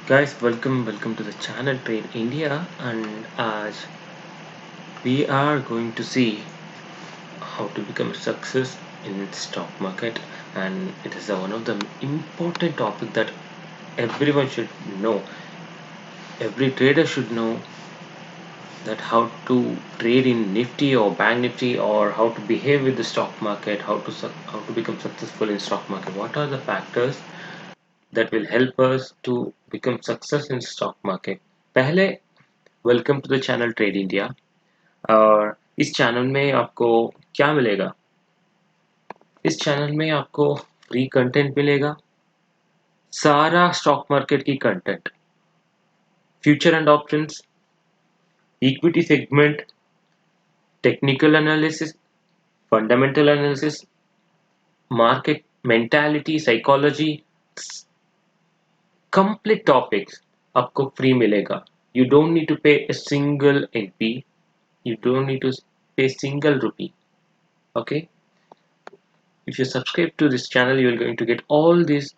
Guys, welcome to the channel Trade India, and as we are going to see how to become a success in stock market, and it is one of the important topic that everyone should know. Every trader should know that how to trade in Nifty or Bank Nifty, or how to behave with the stock market, how to become successful in stock market. What are the factors that will help us to become success in stock market? पहले welcome to the channel trade India. और इस channel में आपको क्या मिलेगा? इस channel में आपको फ्री कंटेंट मिलेगा, सारा स्टॉक मार्केट की content, future and options, equity segment, technical analysis, fundamental analysis, market mentality, psychology, complete topics आपको फ्री मिलेगा। यू डोंट नीड टू पे a single NP, you don't need to pay single rupee. Okay, if you subscribe to this channel, you're going to get all this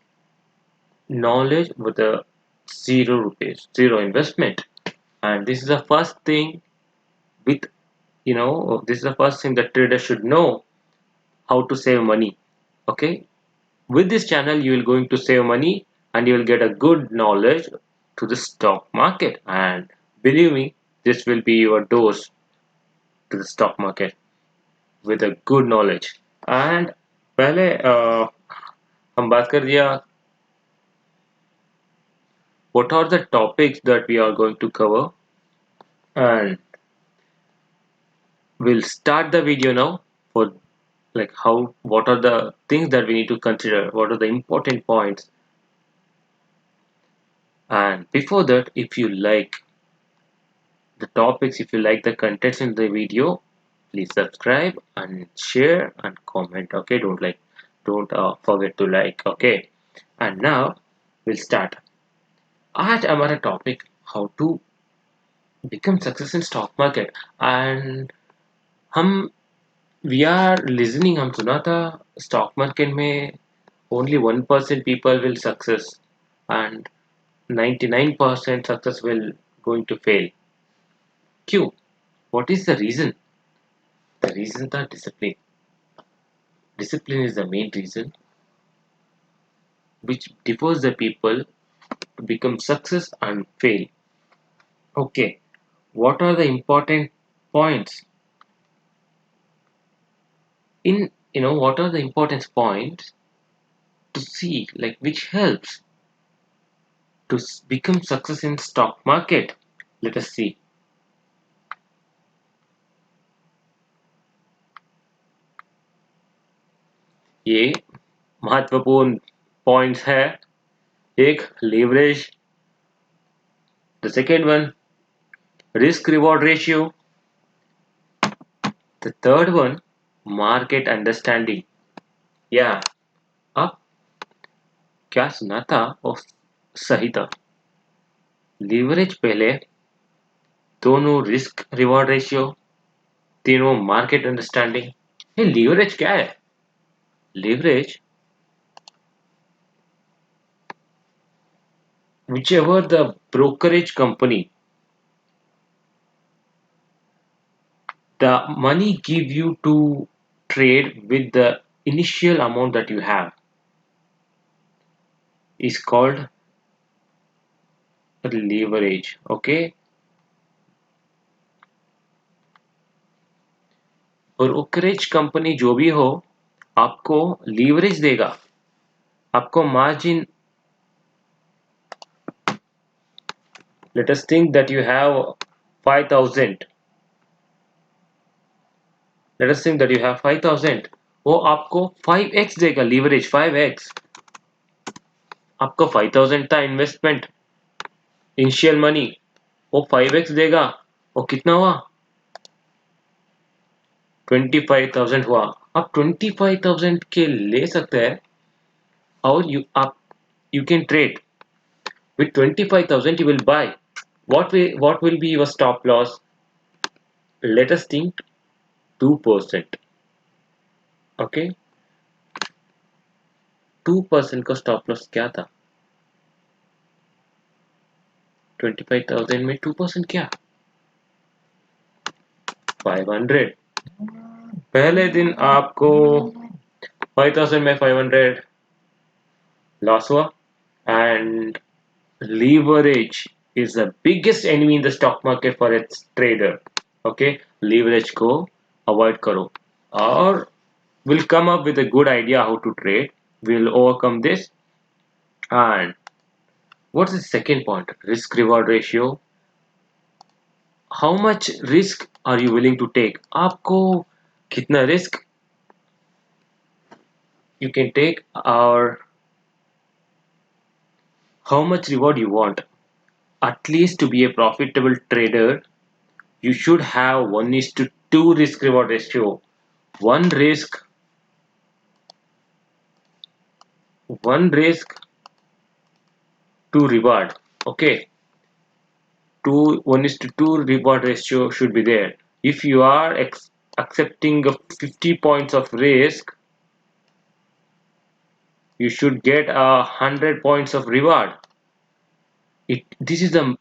knowledge with a 0 rupees, zero investment. And this is the first thing with this is the first thing that traders should know, how to save money. Okay, with this channel you will going to save money, and you will get a good knowledge to the stock market, and believe me, this will be your dose to the stock market with a good knowledge. And पहले हम बात कर दिया what are the topics that we are going to cover, and we'll start the video now for like how what are the things that we need to consider, what are the important points. And before that, if you like the topics, if you like the contents in the video, please subscribe and share and comment. Okay, don't forget to like. Okay, and now we'll start. आज हमारा topic how to become success in stock market. And हम we are listening, हम सुना था stock market में only 1% people will success, and 99% success will going to fail. क्यों? What is the reason? The reason that discipline is the main reason which differs the people to become success and fail. Okay, what are the important points in what are the important points to see, like which helps to become success in stock market? Let us see. ये महत्वपूर्ण points है। एक, leverage. The second one, risk reward ratio. The third one, market understanding. Yeah, अब क्या सुना था और सही था। लीवरेज पहले, दोनों रिस्क रिवॉर्ड रेशियो, तीनों मार्केट अंडरस्टैंडिंग। ये लीवरेज क्या है? Leverage, whichever the brokerage company, the money give you to trade with the initial amount that you have is called leverage. Okay, brokerage company जो भी हो, आपको लीवरेज देगा, आपको margin. Let us think that you have 5000, let us think that you have 5000, वो आपको 5x देगा, leverage 5x। आपको 5000 था इन्वेस्टमेंट, इनिशियल मनी, वो 5x देगा, वो कितना हुआ? 25,000 हुआ। आप 25,000 के ले सकते हैं, और you can trade with 25,000, you will buy. What will be your stop loss? Let us think 2%. Okay, 2% का stop loss क्या था? 25,000 में 2% क्या? 500. पहले दिन आपको 5,000 में 500 लॉस हुआ. And leverage is the biggest enemy in the stock market for its trader. Okay, leverage को avoid करो. Or we'll come up with a good idea how to trade. We'll overcome this. And what's the second point? Risk reward ratio. How much risk are you willing to take? आपको कितना risk you can take, or how much reward you want. At least to be a profitable trader, you should have 1:2 risk reward ratio. One risk, one risk to reward. Okay, 1:2 reward ratio should be there. If you are accepting 50 points of risk, you should get 100 points of reward. This is the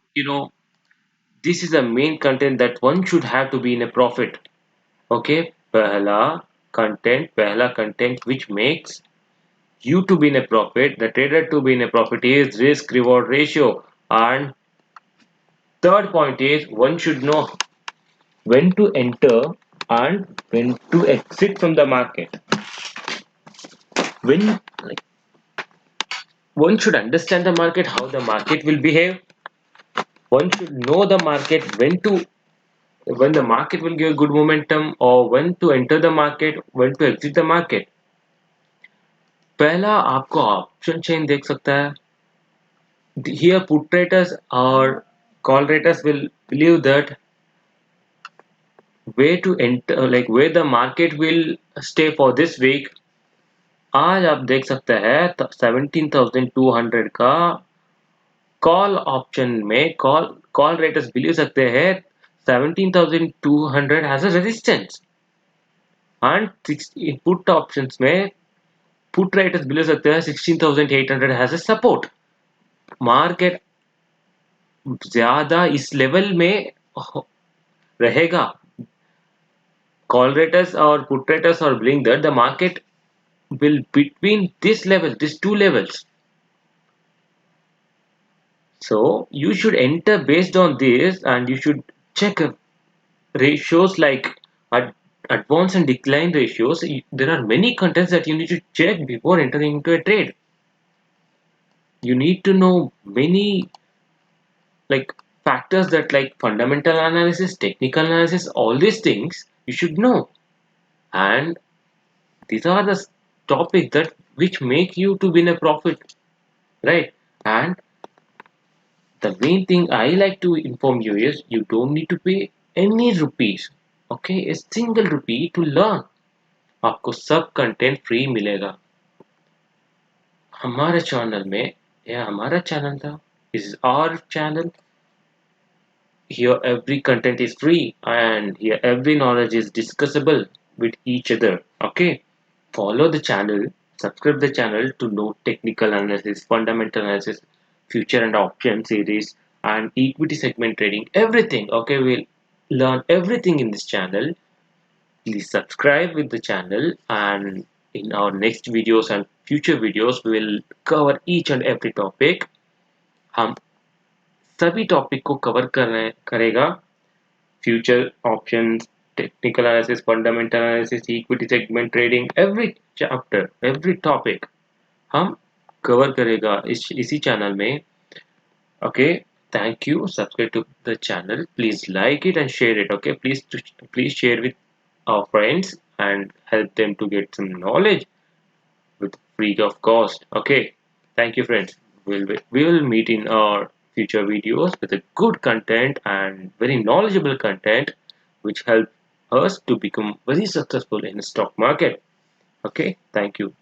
this is the main content that one should have to be in a profit. Okay, पहला content which makes you to be in a profit, the trader to be in a profit, is risk reward ratio. And third point is one should know when to enter and when to exit from the market. When like one should understand the market, how the market will behave. One should know the market when the market will give good momentum, or when to enter the market, when to exit the market. पहला आपको option chain देख सकता है. Here put traders or call traders will believe that way to enter, like where the market will stay for this week. आज आप देख सकते हैं 17,200 का कॉल ऑप्शन में कॉल रेटर्स बिलीव सकते हैं 17,200 has a resistance. And in put options में पुट रेटर्स बिलीव सकते हैं 16,800 हैज अ सपोर्ट. मार्केट ज्यादा इस लेवल में रहेगा. Call raters or put raters are believing that the market will between this level, these two levels. So you should enter based on this, and you should check ratios like advance and decline ratios. There are many contents that you need to check before entering into a trade. You need to know many like factors that like fundamental analysis, technical analysis, all these things you should know. And these are the topics that which make you to win a profit, right? And the main thing I like to inform you is you don't need to pay any rupees. Okay, a single rupee to learn. आपको सब content free मिलेगा हमारे channel में. यह हमारा channel था. This is our channel. Here every content is free, and here every knowledge is discussable with each other. Okay, follow the channel, subscribe the channel to know technical analysis, fundamental analysis, future and option series, and equity segment trading. Everything. Okay, we'll learn everything in this channel. Please subscribe with the channel, and in our next videos and future videos we will cover each and every topic. हम सभी topic को cover करेगा. Future options, technical analysis, fundamental analysis, equity segment trading, every chapter, every topic हम cover करेगा इसी channel में. Okay, thank you. Subscribe to the channel. Please like it and share it. Okay, please share with our friends and help them to get some knowledge with free of cost. Okay, thank you friends. We will meet in our future videos with a good content and very knowledgeable content which help us to become very successful in the stock market. Okay, thank you.